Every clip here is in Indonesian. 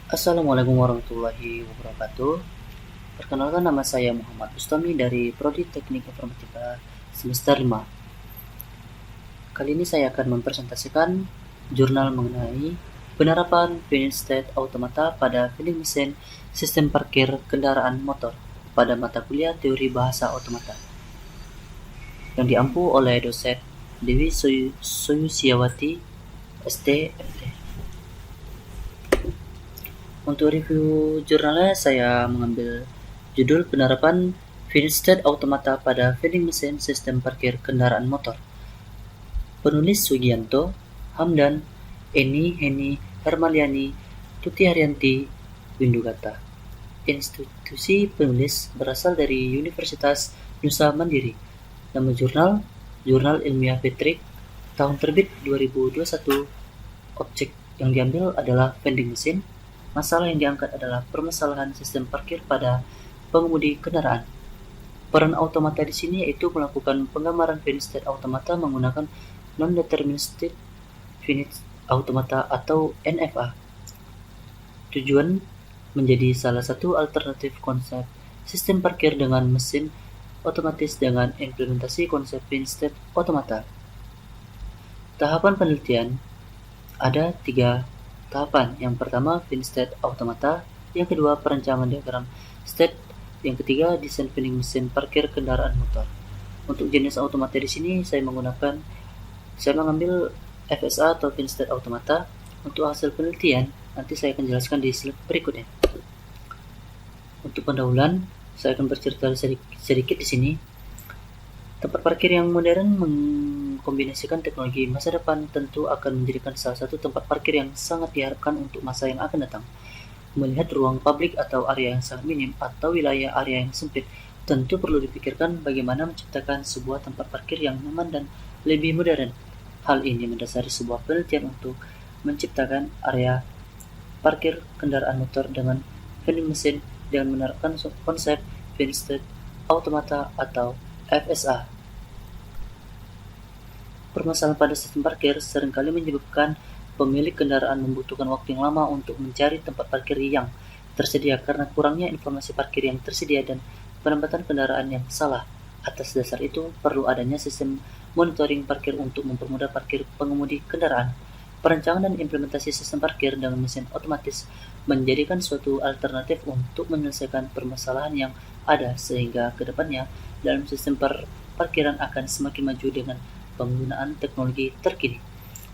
Assalamualaikum warahmatullahi wabarakatuh. Perkenalkan, nama saya Muhammad Bustami dari Prodi Teknik Informatika semester 5. Kali ini saya akan mempresentasikan jurnal mengenai penerapan Finish State Automata pada vending mesin sistem parkir kendaraan motor pada mata kuliah Teori Bahasa Otomata yang diampu oleh dosen Dewi Soyusiawati, ST.MT. Untuk review jurnalnya, saya mengambil judul penerapan Finish State Automata pada vending mesin sistem parkir kendaraan motor. Penulis Sugianto, Hamdan, Eni, Heni, Hermaliani, Tuti Haryanti, Windugata. Institusi penulis berasal dari Universitas Nusa Mandiri. Nama jurnal, Jurnal Ilmiah Petrik, tahun terbit 2021. Objek yang diambil adalah vending mesin. Masalah yang diangkat adalah permasalahan sistem parkir pada pengemudi kendaraan. Peran automata di sini yaitu melakukan penggambaran Finish State Automata menggunakan Non-Deterministic Finish Automata atau NFA. Tujuan menjadi salah satu alternatif konsep sistem parkir dengan mesin otomatis dengan implementasi konsep Finish State Automata. Tahapan penelitian ada 3 tahapan. Yang pertama, Finish State Automata. Yang kedua, perancangan diagram state. Yang ketiga, desain vending mesin parkir kendaraan motor. Untuk jenis automata di sini saya mengambil FSA atau Finish State Automata. Untuk hasil penelitian nanti saya akan jelaskan di slide berikutnya. Untuk pendahuluan, saya akan bercerita sedikit di sini. Tempat parkir yang modern mengkombinasikan teknologi masa depan tentu akan menjadikan salah satu tempat parkir yang sangat diharapkan untuk masa yang akan datang. Melihat ruang publik atau area yang sangat minim atau wilayah area yang sempit, tentu perlu dipikirkan bagaimana menciptakan sebuah tempat parkir yang nyaman dan lebih modern. Hal ini mendasari sebuah penelitian untuk menciptakan area parkir kendaraan motor dengan vending mesin dengan menerapkan konsep Finish State Automata atau FSA. Permasalahan pada sistem parkir seringkali menyebabkan pemilik kendaraan membutuhkan waktu yang lama untuk mencari tempat parkir yang tersedia karena kurangnya informasi parkir yang tersedia dan penempatan kendaraan yang salah. Atas dasar itu, perlu adanya sistem monitoring parkir untuk mempermudah parkir pengemudi kendaraan. Perancangan dan implementasi sistem parkir dengan mesin otomatis menjadikan suatu alternatif untuk menyelesaikan permasalahan yang ada sehingga ke depannya dalam sistem parkiran akan semakin maju dengan penggunaan teknologi terkini.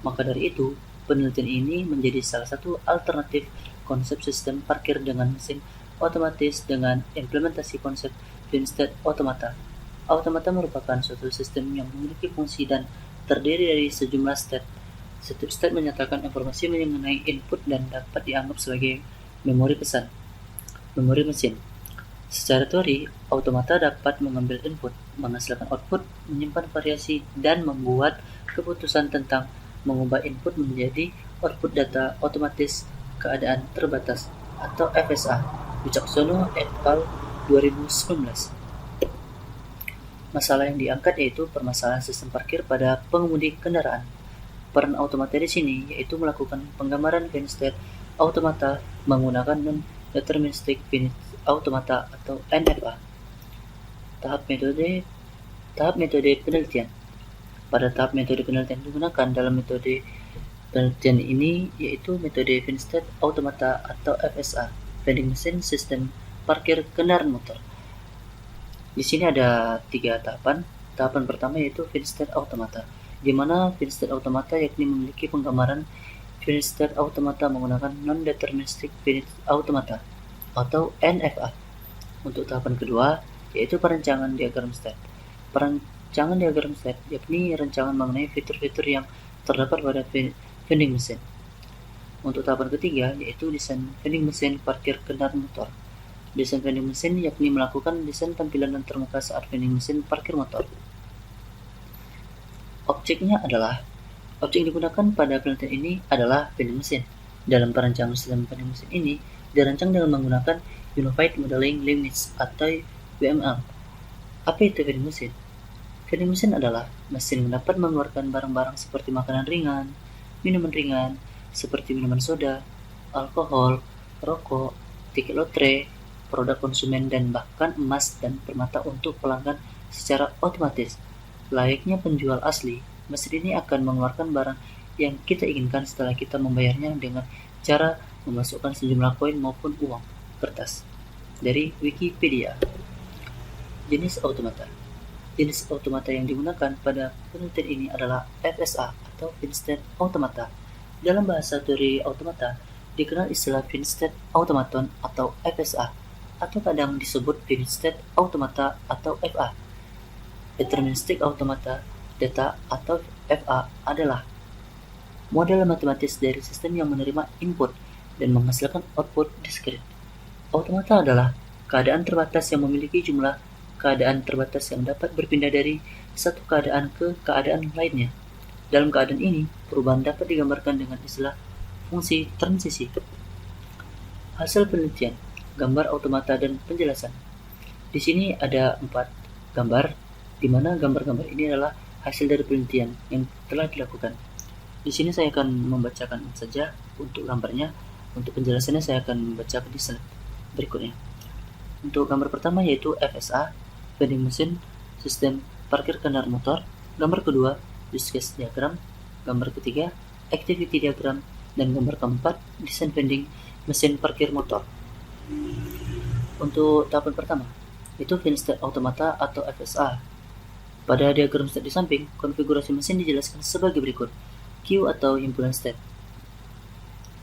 Maka dari itu, penelitian ini menjadi salah satu alternatif konsep sistem parkir dengan mesin otomatis dengan implementasi konsep Finish State Automata. Automata merupakan suatu sistem yang memiliki fungsi dan terdiri dari sejumlah step. Setiap step menyatakan informasi mengenai input dan dapat dianggap sebagai memori mesin. Secara teori, automata dapat mengambil input, menghasilkan output, menyimpan variasi, dan membuat keputusan tentang mengubah input menjadi output data otomatis keadaan terbatas atau FSA. Wicaksono et al. 2019. Masalah yang diangkat yaitu permasalahan sistem parkir pada pengemudi kendaraan. Peran automata di sini yaitu melakukan penggambaran Finish State Automata menggunakan Non-Deterministic Finish Automata atau NFA. Tahap metode penelitian. Pada tahap metode penelitian digunakan dalam metode penelitian ini yaitu metode Finish State Automata atau FSA, Vending Machine System Parkir Kendaraan Motor. Di sini ada 3 tahapan. Tahapan pertama yaitu Finish State Automata, di mana Finish State Automata yakni memiliki penggambaran Finish State Automata menggunakan Non-Deterministic Finish Automata atau NFA. Untuk tahapan kedua yaitu perancangan diagram state. Perancangan diagram state yakni rancangan mengenai fitur-fitur yang terdapat pada vending machine. Untuk tahapan ketiga yaitu desain vending machine parkir kendaraan motor. Desain vending machine yakni melakukan desain tampilan dan termuka saat vending machine parkir motor. Objek yang digunakan pada penelitian ini adalah vending machine. Dalam perancangan sistem vending machine ini dirancang dengan menggunakan Unified Modeling Limits atau UML. Apa itu vending machine? Vending machine adalah mesin yang dapat mengeluarkan barang-barang seperti makanan ringan, minuman ringan, seperti minuman soda, alkohol, rokok, tiket lotre, produk konsumen, dan bahkan emas dan permata untuk pelanggan secara otomatis. Layaknya penjual asli, mesin ini akan mengeluarkan barang yang kita inginkan setelah kita membayarnya dengan cara memasukkan sejumlah koin maupun uang kertas. Dari Wikipedia. Jenis automata. Jenis automata yang digunakan pada penelitian ini adalah FSA atau Finistate Automata. Dalam bahasa teori automata, dikenal istilah Finistate Automaton atau FSA, atau kadang disebut Finistate Automata atau FA. Deterministic Automata Data atau FA adalah model matematis dari sistem yang menerima input dan menghasilkan output diskrit. Automata adalah keadaan terbatas yang memiliki jumlah keadaan terbatas yang dapat berpindah dari satu keadaan ke keadaan lainnya. Dalam keadaan ini, perubahan dapat digambarkan dengan istilah fungsi transisi. Hasil penelitian, gambar automata dan penjelasan. Di sini ada 4 gambar, di mana gambar-gambar ini adalah hasil dari penelitian yang telah dilakukan. Di sini saya akan membacakan saja untuk gambarnya. Untuk penjelasannya saya akan membacakan di slide berikutnya. Untuk gambar pertama yaitu FSA, vending machine, sistem parkir kendaraan motor. Gambar kedua, use case diagram. Gambar ketiga, activity diagram. Dan gambar keempat, desain vending mesin parkir motor. Untuk tahapan pertama, itu Finistate Automata atau FSA. Pada diagram step di samping, konfigurasi mesin dijelaskan sebagai berikut. Q atau himpunan step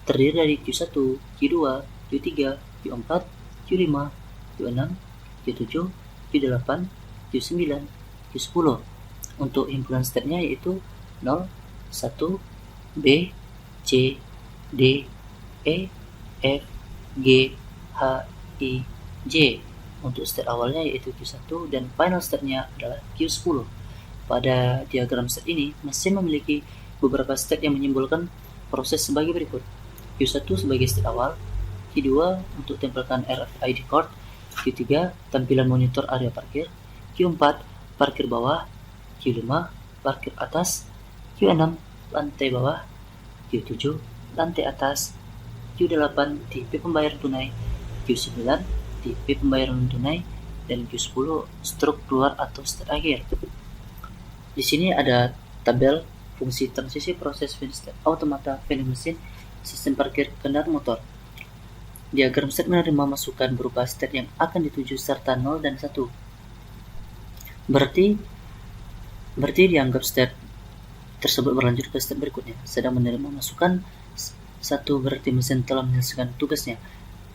terdiri dari Q1, Q2, Q3, Q4, Q5, Q6, Q7, Q8, Q9, Q10. Untuk himpunan stepnya yaitu 0, 1, B, C, D, E, F, G, H, I, J. Untuk step awalnya yaitu Q1 dan final stepnya adalah Q10. Pada diagram step ini, mesin memiliki beberapa step yang menyimbolkan proses sebagai berikut. Q1 sebagai step awal, Q2 untuk tempelkan RFID card, Q3 tampilan monitor area parkir, Q4 parkir bawah, Q5 parkir atas, Q6 lantai bawah, Q7 lantai atas, Q8 tipe pembayaran tunai, Q9 tipe pembayaran tunai, dan Q10 struk keluar atau step akhir. Di sini ada tabel fungsi transisi proses Finistate Automata vending machine sistem parkir kendaraan motor. Diagram step menerima masukan berupa state yang akan dituju serta 0 dan 1. Berarti dianggap state tersebut berlanjut ke step berikutnya. Sedang menerima masukan 1 berarti mesin telah menyelesaikan tugasnya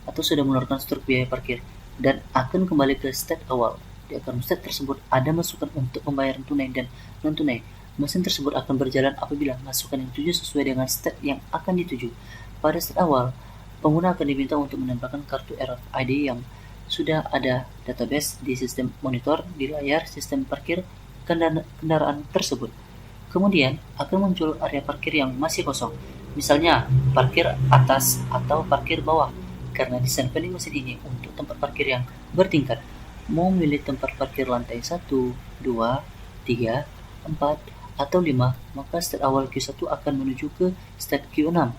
atau sudah mengeluarkan struk biaya parkir dan akan kembali ke state awal. Diagram state tersebut ada masukan untuk pembayaran tunai dan non tunai. Mesin tersebut akan berjalan apabila masukan yang dituju sesuai dengan state yang akan dituju. Pada state awal, pengguna akan diminta untuk menempelkan kartu RFID yang sudah ada database di sistem monitor di layar sistem parkir kendaraan tersebut. Kemudian akan muncul area parkir yang masih kosong, misalnya parkir atas atau parkir bawah. Karena desain vending mesin ini untuk tempat parkir yang bertingkat, mau memilih tempat parkir lantai 1, 2, 3, 4, atau 5, maka state awal Q1 akan menuju ke state Q6.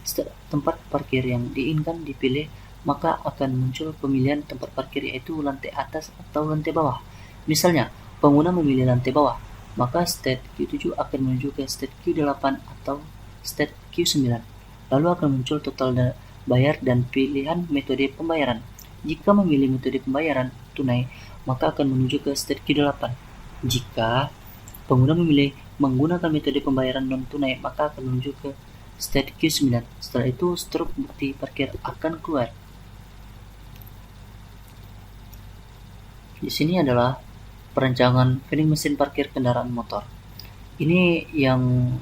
State tempat parkir yang diinginkan dipilih, maka akan muncul pemilihan tempat parkir yaitu lantai atas atau lantai bawah. Misalnya, pengguna memilih lantai bawah, maka state Q7 akan menuju ke state Q8 atau state Q9. Lalu akan muncul total bayar dan pilihan metode pembayaran. Jika memilih metode pembayaran tunai, maka akan menuju ke state Q8. Jika pengguna memilih menggunakan metode pembayaran non-tunai, maka akan menuju ke state Q9. Setelah itu, struk bukti parkir akan keluar. Di sini adalah perancangan vending mesin parkir kendaraan motor. Ini yang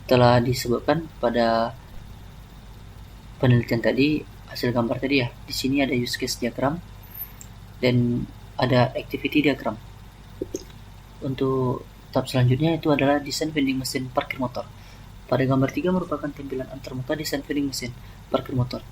telah disebutkan pada penelitian tadi, hasil gambar tadi ya. Di sini ada use case diagram dan ada activity diagram. Untuk tahap selanjutnya itu adalah desain vending mesin parkir motor. Pada gambar 3 merupakan tampilan antarmuka desain vending mesin parkir motor.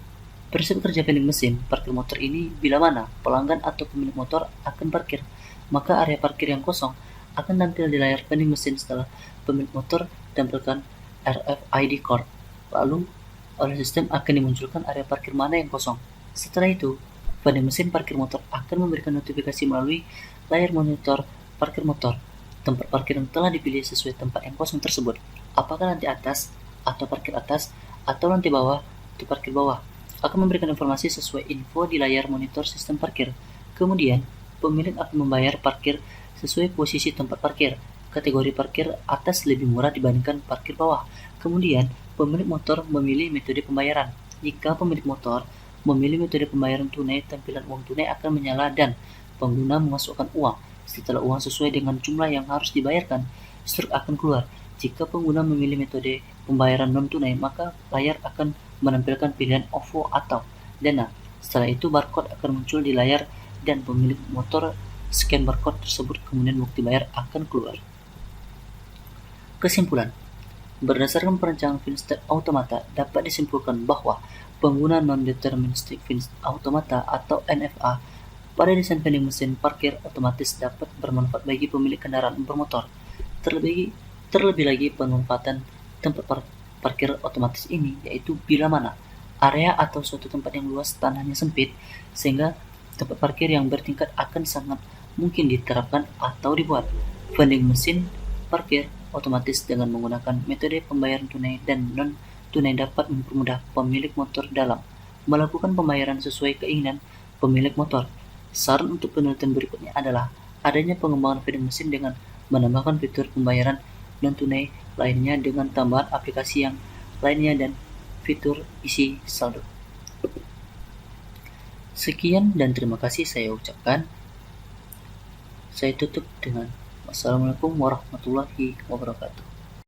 Prinsip kerja vending mesin parkir motor ini bila mana pelanggan atau pemilik motor akan parkir, maka area parkir yang kosong akan tampil di layar vending mesin setelah pemilik motor tampilkan RFID card. Lalu oleh sistem akan dimunculkan area parkir mana yang kosong. Setelah itu, vending mesin parkir motor akan memberikan notifikasi melalui layar monitor parkir motor tempat parkir yang telah dipilih sesuai tempat yang kosong tersebut. Apakah lantai atas, atau parkir atas, atau lantai bawah, atau parkir bawah. Akan memberikan informasi sesuai info di layar monitor sistem parkir. Kemudian, pemilik akan membayar parkir sesuai posisi tempat parkir. Kategori parkir atas lebih murah dibandingkan parkir bawah. Kemudian, pemilik motor memilih metode pembayaran. Jika pemilik motor memilih metode pembayaran tunai, tampilan uang tunai akan menyala dan pengguna memasukkan uang. Setelah uang sesuai dengan jumlah yang harus dibayarkan, struk akan keluar. Jika pengguna memilih metode pembayaran non-tunai, maka layar akan menampilkan pilihan OVO atau Dana. Setelah itu, barcode akan muncul di layar dan pemilik motor scan barcode tersebut, kemudian bukti bayar akan keluar. Kesimpulan. Berdasarkan perancangan Finstead Automata, dapat disimpulkan bahwa pengguna non-deterministic Finstead Automata atau NFA pada desain vending mesin parkir otomatis dapat bermanfaat bagi pemilik kendaraan bermotor. Terlebih lagi pemanfaatan tempat parkir otomatis ini yaitu bila mana area atau suatu tempat yang luas tanahnya sempit, sehingga tempat parkir yang bertingkat akan sangat mungkin diterapkan atau dibuat. Vending mesin parkir otomatis dengan menggunakan metode pembayaran tunai dan non-tunai dapat mempermudah pemilik motor dalam melakukan pembayaran sesuai keinginan pemilik motor. Saran untuk penelitian berikutnya adalah adanya pengembangan vending mesin dengan menambahkan fitur pembayaran non-tunai lainnya dengan tambahan aplikasi yang lainnya dan fitur isi saldo. Sekian dan terima kasih saya ucapkan. Saya tutup dengan wassalamualaikum warahmatullahi wabarakatuh.